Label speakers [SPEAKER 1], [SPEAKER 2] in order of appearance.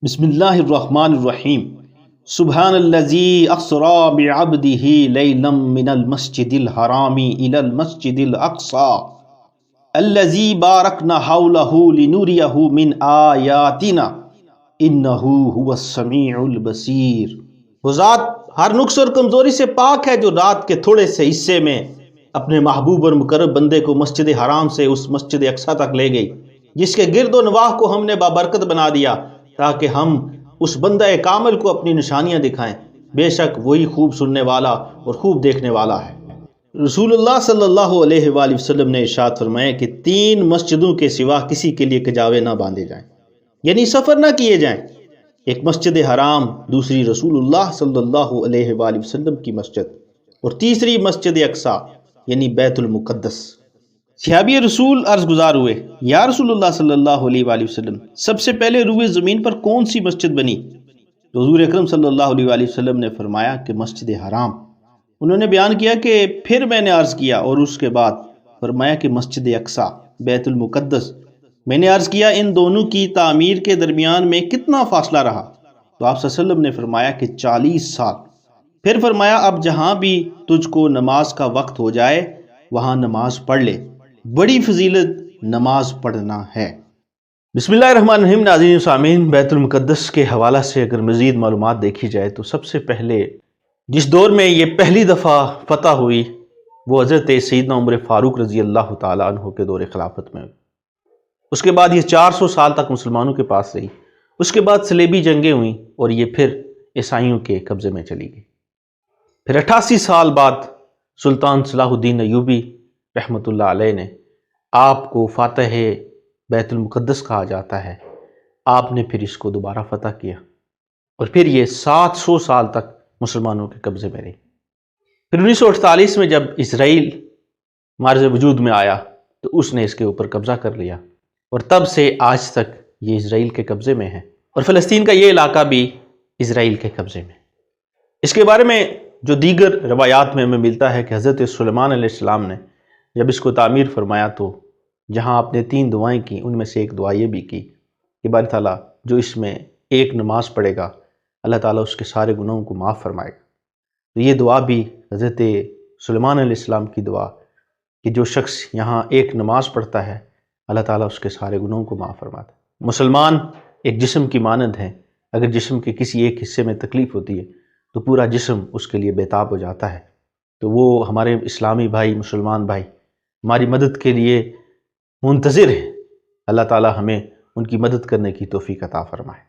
[SPEAKER 1] بسم اللہ الرحمن الرحیم۔ سبحان الذی اسری بعبدہ لیلا من المسجد الحرام الی المسجد الاقصی الذی بارکنا حولہ لنریہ من آیاتنا انہ هو السمیع البصیر۔ وہ ذات ہر نقص اور کمزوری سے پاک ہے جو رات کے تھوڑے سے حصے میں اپنے محبوب اور مقرب بندے کو مسجد حرام سے اس مسجد اقصی تک لے گئی، جس کے گرد و نواح کو ہم نے بابرکت بنا دیا تاکہ ہم اس بندہ کامل کو اپنی نشانیاں دکھائیں۔ بے شک وہی خوب سننے والا اور خوب دیکھنے والا ہے۔ رسول اللہ صلی اللہ علیہ وآلہ وسلم نے ارشاد فرمایا کہ 3 مسجدوں کے سوا کسی کے لیے کجاوے نہ باندھے جائیں، یعنی سفر نہ کیے جائیں۔ ایک مسجد حرام، دوسری رسول اللہ صلی اللہ علیہ وآلہ وسلم کی مسجد، اور تیسری مسجد اقصی یعنی بیت المقدس۔ صحابی رسول عرض گزار ہوئے، یا رسول اللہ صلی اللہ علیہ وآلہ وسلم، سب سے پہلے روئے زمین پر کون سی مسجد بنی؟ تو حضور اکرم صلی اللہ علیہ وآلہ وسلم نے فرمایا کہ مسجد حرام۔ انہوں نے بیان کیا کہ پھر میں نے عرض کیا، اور اس کے بعد فرمایا کہ مسجد اقصی، بیت المقدس۔ میں نے عرض کیا ان دونوں کی تعمیر کے درمیان میں کتنا فاصلہ رہا؟ تو آپ صلی اللہ علیہ وسلم نے فرمایا کہ 40 سال۔ پھر فرمایا اب جہاں بھی تجھ کو نماز کا وقت ہو جائے وہاں نماز پڑھ لے، بڑی فضیلت نماز پڑھنا ہے۔ بسم اللہ الرحمن الرحیم۔ ناظرین و سامعین، بیت المقدس کے حوالہ سے اگر مزید معلومات دیکھی جائے تو سب سے پہلے جس دور میں یہ پہلی دفعہ فتح ہوئی وہ حضرت سیدنا عمر فاروق رضی اللہ تعالیٰ عنہ کے دور خلافت میں ہوئی۔ اس کے بعد یہ 400 سال تک مسلمانوں کے پاس رہی۔ اس کے بعد صلیبی جنگیں ہوئیں اور یہ پھر عیسائیوں کے قبضے میں چلی گئی۔ پھر 88 سال بعد سلطان صلاح الدین ایوبی رحمۃ اللہ علیہ نے، آپ کو فاتح بیت المقدس کہا جاتا ہے، آپ نے پھر اس کو دوبارہ فتح کیا اور پھر یہ 700 سال تک مسلمانوں کے قبضے میں رہی۔ پھر 1948 میں جب اسرائیل معرض وجود میں آیا تو اس نے اس کے اوپر قبضہ کر لیا، اور تب سے آج تک یہ اسرائیل کے قبضے میں ہے، اور فلسطین کا یہ علاقہ بھی اسرائیل کے قبضے میں۔ اس کے بارے میں جو دیگر روایات میں ہمیں ملتا ہے کہ حضرت سلیمان علیہ السلام نے جب اس کو تعمیر فرمایا تو جہاں آپ نے 3 دعائیں کی، ان میں سے ایک دعا یہ بھی کی کہ باری تعالیٰ جو اس میں ایک نماز پڑھے گا اللہ تعالیٰ اس کے سارے گناہوں کو معاف فرمائے گا۔ تو یہ دعا بھی حضرت سلیمان علیہ السلام کی دعا کہ جو شخص یہاں ایک نماز پڑھتا ہے اللہ تعالیٰ اس کے سارے گناہوں کو معاف فرماتا ہے۔ مسلمان ایک جسم کی مانند ہیں، اگر جسم کے کسی ایک حصے میں تکلیف ہوتی ہے تو پورا جسم اس کے لیے بیتاب ہو جاتا ہے۔ تو وہ ہمارے اسلامی بھائی، مسلمان بھائی ہماری مدد کے لیے منتظر ہیں۔ اللہ تعالیٰ ہمیں ان کی مدد کرنے کی توفیق عطا فرمائے۔